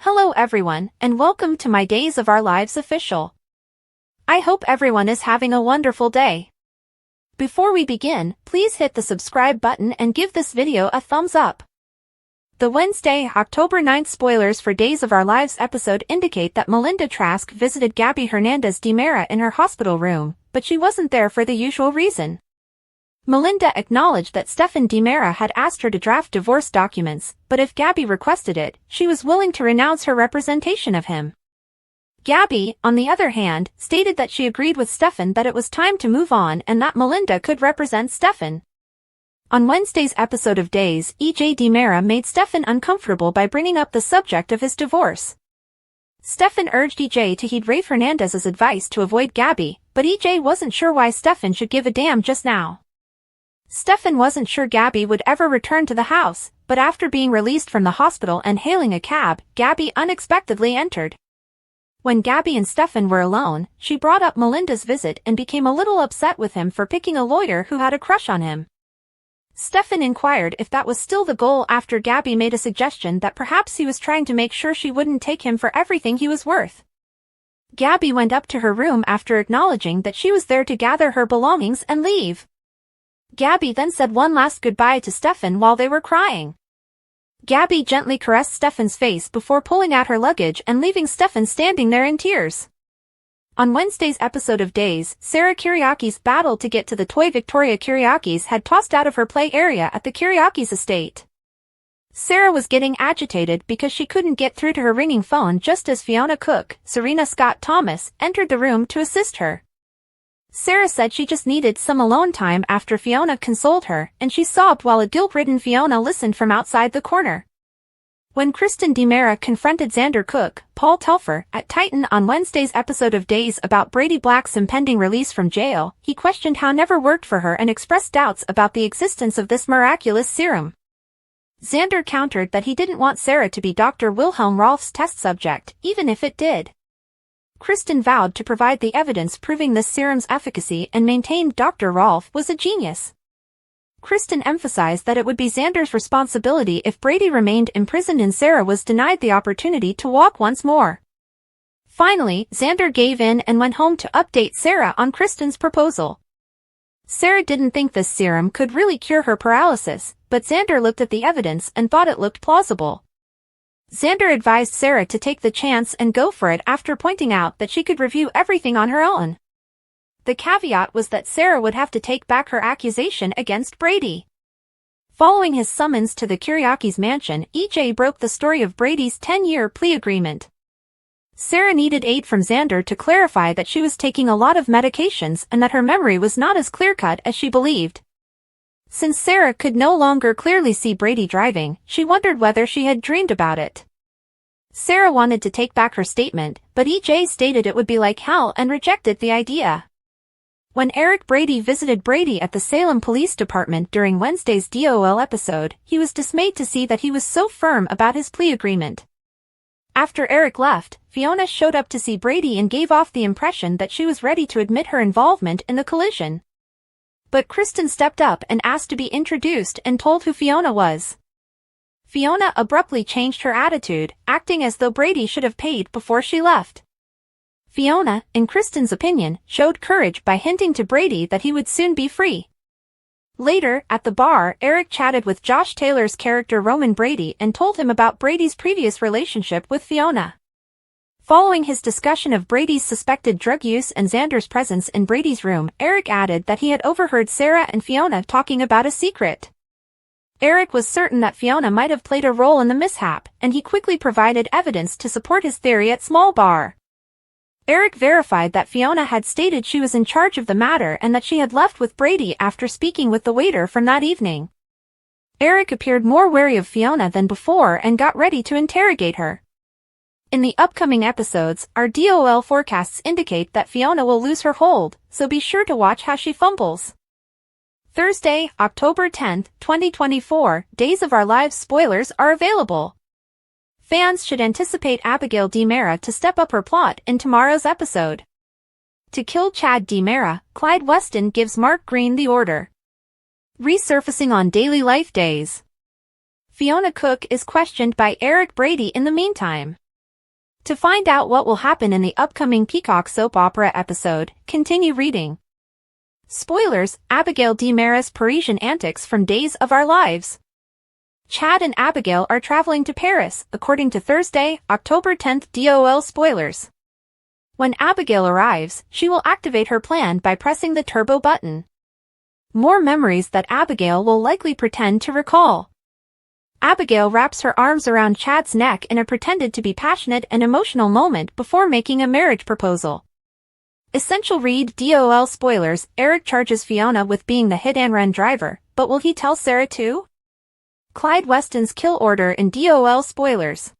Hello everyone, and welcome to my Days of Our Lives official. I hope everyone is having a wonderful day. Before we begin, please hit the subscribe button and give this video a thumbs up. The Wednesday, October 9th spoilers for Days of Our Lives episode indicate that Melinda Trask visited Gabi Hernandez de Mera in her hospital room, but she wasn't there for the usual reason. Melinda acknowledged that Stefan de Mera had asked her to draft divorce documents, but if Gabi requested it, she was willing to renounce her representation of him. Gabi, on the other hand, stated that she agreed with Stefan that it was time to move on and that Melinda could represent Stefan. On Wednesday's episode of Days, EJ de Mera made Stefan uncomfortable by bringing up the subject of his divorce. Stefan urged EJ to heed Rafe Hernandez's advice to avoid Gabi, but EJ wasn't sure why Stefan should give a damn just now. Stefan wasn't sure Gabi would ever return to the house, but after being released from the hospital and hailing a cab, Gabi unexpectedly entered. When Gabi and Stefan were alone, she brought up Melinda's visit and became a little upset with him for picking a lawyer who had a crush on him. Stefan inquired if that was still the goal after Gabi made a suggestion that perhaps he was trying to make sure she wouldn't take him for everything he was worth. Gabi went up to her room after acknowledging that she was there to gather her belongings and leave. Gabi then said one last goodbye to Stefan while they were crying. Gabi gently caressed Stefan's face before pulling out her luggage and leaving Stefan standing there in tears. On Wednesday's episode of Days, Sarah Kiriaki's battle to get to the toy Victoria Kiriakis had tossed out of her play area at the Kiriakis estate. Sarah was getting agitated because she couldn't get through to her ringing phone just as Fiona Cook, Serena Scott Thomas, entered the room to assist her. Sarah said she just needed some alone time after Fiona consoled her, and she sobbed while a guilt-ridden Fiona listened from outside the corner. When Kristen de Mera confronted Xander Cook, Paul Telfer, at Titan on Wednesday's episode of Days about Brady Black's impending release from jail, he questioned how never worked for her and expressed doubts about the existence of this miraculous serum. Xander countered that he didn't want Sarah to be Dr. Wilhelm Rolf's test subject, even if it did. Kristen vowed to provide the evidence proving this serum's efficacy and maintained Dr. Rolf was a genius. Kristen emphasized that it would be Xander's responsibility if Brady remained imprisoned and Sarah was denied the opportunity to walk once more. Finally, Xander gave in and went home to update Sarah on Kristen's proposal. Sarah didn't think this serum could really cure her paralysis, but Xander looked at the evidence and thought it looked plausible. Xander advised Sarah to take the chance and go for it after pointing out that she could review everything on her own. The caveat was that Sarah would have to take back her accusation against Brady. Following his summons to the Kiriakis' mansion, EJ broke the story of Brady's 10-year plea agreement. Sarah needed aid from Xander to clarify that she was taking a lot of medications and that her memory was not as clear-cut as she believed. Since Sarah could no longer clearly see Brady driving, she wondered whether she had dreamed about it. Sarah wanted to take back her statement, but EJ stated it would be like hell and rejected the idea. When Eric Brady visited Brady at the Salem Police Department during Wednesday's DOL episode, he was dismayed to see that he was so firm about his plea agreement. After Eric left, Fiona showed up to see Brady and gave off the impression that she was ready to admit her involvement in the collision. But Kristen stepped up and asked to be introduced and told who Fiona was. Fiona abruptly changed her attitude, acting as though Brady should have paid before she left. Fiona, in Kristen's opinion, showed courage by hinting to Brady that he would soon be free. Later, at the bar, Eric chatted with Josh Taylor's character Roman Brady and told him about Brady's previous relationship with Fiona. Following his discussion of Brady's suspected drug use and Xander's presence in Brady's room, Eric added that he had overheard Sarah and Fiona talking about a secret. Eric was certain that Fiona might have played a role in the mishap, and he quickly provided evidence to support his theory at Small Bar. Eric verified that Fiona had stated she was in charge of the matter and that she had left with Brady after speaking with the waiter from that evening. Eric appeared more wary of Fiona than before and got ready to interrogate her. In the upcoming episodes, our DOL forecasts indicate that Fiona will lose her hold, so be sure to watch how she fumbles. Thursday, October 10th, 2024, Days of Our Lives spoilers are available. Fans should anticipate Abigail de Mera to step up her plot in tomorrow's episode. To kill Chad de Mera, Clyde Weston gives Mark Green the order. Resurfacing on Daily Life Days. Fiona Cook is questioned by Eric Brady in the meantime. To find out what will happen in the upcoming Peacock soap opera episode, continue reading. Spoilers: Abigail DiMera's Parisian antics from Days of Our Lives. Chad and Abigail are traveling to Paris, according to Thursday, October 10th DOL spoilers. When Abigail arrives, she will activate her plan by pressing the turbo button. More memories that Abigail will likely pretend to recall. Abigail wraps her arms around Chad's neck in a pretended to be passionate and emotional moment before making a marriage proposal. Essential read DOL spoilers: Eric charges Fiona with being the hit-and-run driver, but will he tell Sarah too? Clyde Weston's kill order in DOL spoilers.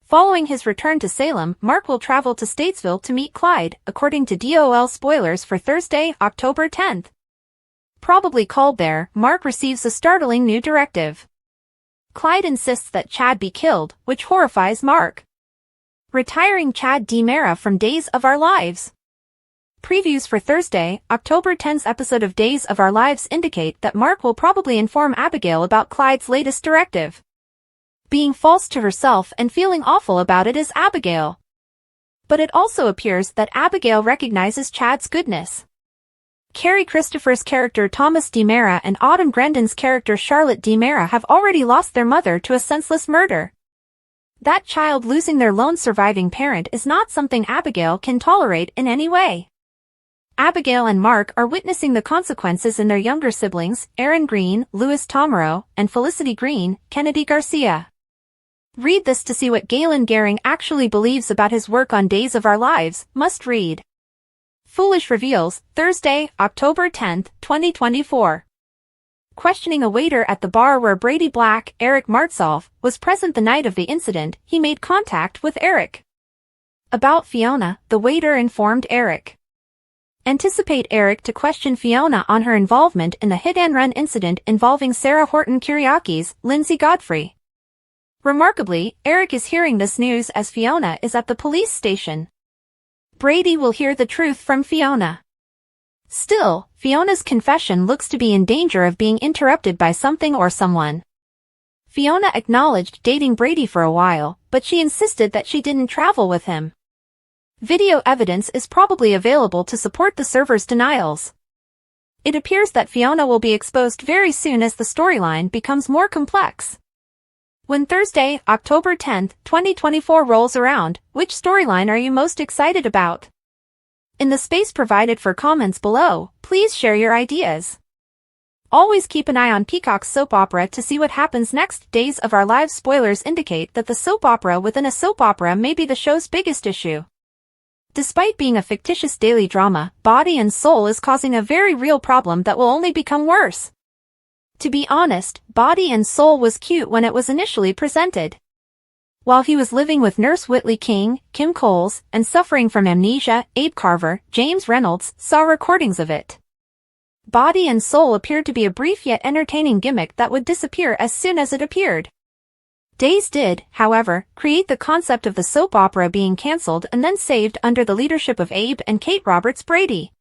Following his return to Salem, Mark will travel to Statesville to meet Clyde, according to DOL spoilers for Thursday, October 10th. Probably called there, Mark receives a startling new directive. Clyde insists that Chad be killed, which horrifies Mark. Retiring Chad DiMera from Days of Our Lives. Previews for Thursday, October 10th's episode of Days of Our Lives indicate that Mark will probably inform Abigail about Clyde's latest directive. Being false to herself and feeling awful about it is Abigail. But it also appears that Abigail recognizes Chad's goodness. Carrie Christopher's character Thomas DiMera and Autumn Grandin's character Charlotte DiMera have already lost their mother to a senseless murder. That child losing their lone surviving parent is not something Abigail can tolerate in any way. Abigail and Mark are witnessing the consequences in their younger siblings, Aaron Green, Louis Tomero, and Felicity Green, Kennedy Garcia. Read this to see what Galen Gehring actually believes about his work on Days of Our Lives. Must read. Foolish reveals, Thursday, October 10th, 2024. Questioning a waiter at the bar where Brady Black, Eric Martsolf, was present the night of the incident, he made contact with Eric. About Fiona, the waiter informed Eric. Anticipate Eric to question Fiona on her involvement in the hit-and-run incident involving Sarah Horton Kyriakis, Lindsay Godfrey. Remarkably, Eric is hearing this news as Fiona is at the police station. Brady will hear the truth from Fiona. Still, Fiona's confession looks to be in danger of being interrupted by something or someone. Fiona acknowledged dating Brady for a while, but she insisted that she didn't travel with him. Video evidence is probably available to support the server's denials. It appears that Fiona will be exposed very soon as the storyline becomes more complex. When Thursday, October 10th, 2024 rolls around, which storyline are you most excited about? In the space provided for comments below, please share your ideas. Always keep an eye on Peacock's soap opera to see what happens next. Days of Our Lives spoilers indicate that the soap opera within a soap opera may be the show's biggest issue. Despite being a fictitious daily drama, Body and Soul is causing a very real problem that will only become worse. To be honest, Body and Soul was cute when it was initially presented. While he was living with Nurse Whitley King, Kim Coles, and suffering from amnesia, Abe Carver, James Reynolds, saw recordings of it. Body and Soul appeared to be a brief yet entertaining gimmick that would disappear as soon as it appeared. Days did, however, create the concept of the soap opera being cancelled and then saved under the leadership of Abe and Kate Roberts Brady.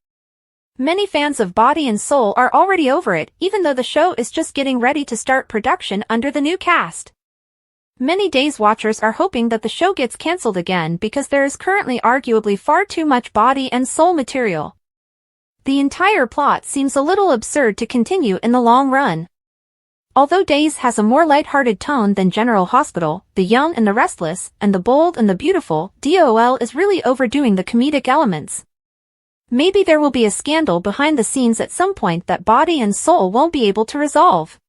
Many fans of Body and Soul are already over it, even though the show is just getting ready to start production under the new cast. Many Days watchers are hoping that the show gets cancelled again because there is currently arguably far too much Body and Soul material. The entire plot seems a little absurd to continue in the long run. Although Days has a more light-hearted tone than General Hospital, The Young and the Restless, and The Bold and the Beautiful, DOL is really overdoing the comedic elements. Maybe there will be a scandal behind the scenes at some point that Body and Soul won't be able to resolve.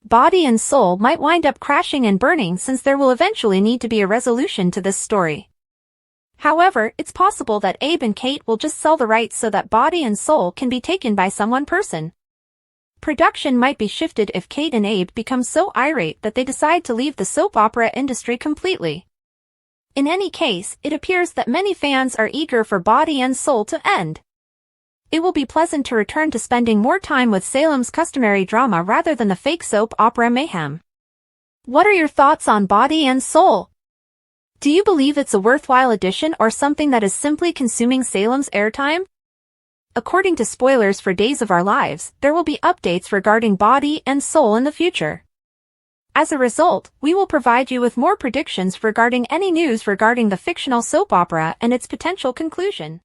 Body and Soul might wind up crashing and burning since there will eventually need to be a resolution to this story. However, it's possible that Abe and Kate will just sell the rights so that Body and Soul can be taken by some one person. Production might be shifted if Kate and Abe become so irate that they decide to leave the soap opera industry completely. In any case, it appears that many fans are eager for Body and Soul to end. It will be pleasant to return to spending more time with Salem's customary drama rather than the fake soap opera mayhem. What are your thoughts on Body and Soul? Do you believe it's a worthwhile addition or something that is simply consuming Salem's airtime? According to spoilers for Days of Our Lives, there will be updates regarding Body and Soul in the future. As a result, we will provide you with more predictions regarding any news regarding the fictional soap opera and its potential conclusion.